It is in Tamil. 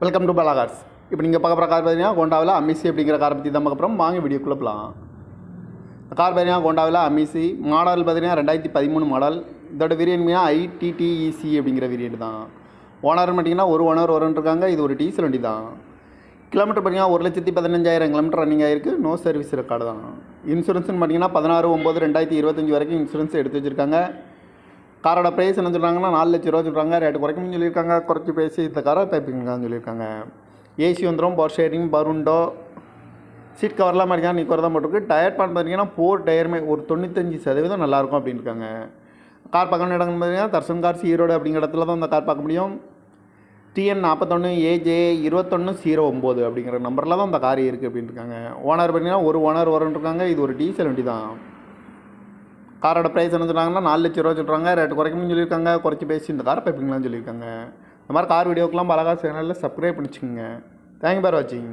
Welcome to Bala cars. இப்போ நீங்கள் பார்க்க போகிற கார் பார்த்தீங்கன்னா ஹோண்டாவில் அமிசி அப்படிங்கிற காரை பற்றி தான் பார்க்க போகிறோம். வாங்க வீடியோக்குள்ளே போகலாம். கார் பார்த்தீங்கன்னா ஹோண்டாவில் அமிசி மாடல் பார்த்தீங்கன்னா 2013 மாடல். இதோட வேரியன்ட் ஐடிடிஇசி அப்படிங்கிற வேரியன்ட் தான். ஓனர் பார்த்தீங்கன்னா ஒரு ஓனர் இருக்காங்க. இது ஒரு டீசல் வண்டி தான். கிலோமீட்டர் பார்த்தீங்கன்னா 1,15,000 கிலோமீட்டர் ரன்னிங் ஆகிருக்கு. நோ சர்வீஸ் ரெக்கார்டு தான். இன்சூரன்ஸ்னு பார்த்தீங்கன்னா 16/9/2025 வரைக்கும் இன்சூரன்ஸ் எடுத்து வச்சுருக்காங்க. காரோட ப்ரைஸ் என்ன சொல்கிறாங்கன்னா 4 லட்ச ரூபா சொல்கிறாங்க. ரேட்டு குறைக்கணும்னு சொல்லியிருக்காங்க. குறைச்சி பேசி இந்த காரை பைப்பிங்கான்னு சொல்லியிருக்காங்க. ஏசி வந்துடும், power steering, power window, seat கவர்லாம் மாதிரிக்கான நீக்கவர் தான் போட்டிருக்கு. டயர் பார்த்து பார்த்தீங்கன்னா 4 டயருமே ஒரு 95% நல்லாயிருக்கும் அப்படின்னு இருக்காங்க. கார் பார்க்கணும் இடங்கள்னு பார்த்தீங்கன்னா தர்சன் கார்ஸ் ஈரோடு அப்படிங்கிற இடத்துல தான் இந்த கார் பார்க்க முடியும். TN 41 AJ 2109 அப்படிங்கிற நம்பரில் தான் இந்த கார் இருக்குது அப்படின்னு இருக்காங்க. ஓனர் பார்த்தீங்கன்னா ஒரு ஓனர் இருக்காங்க. இது ஒரு டீசல் வண்டி தான். காரோட ப்ரைஸ் என்ன சொல்கிறாங்கன்னா 4 லட்ச ரூபா சொல்கிறாங்க. ரேட்டு குறைக்கணும்னு சொல்லியிருக்காங்க. குறைச்சி பேசி இந்த காரை பைப்பிங்களான்னு சொல்லியிருக்காங்க. இந்த மாதிரி கார் வீடியோக்கெலாம் பாலா கார்ஸ் சேனலில் சப்ஸ்கிரைப் பண்ணிச்சுக்கோங்க. தேங்க்யூ ஃபார் வாட்சிங்.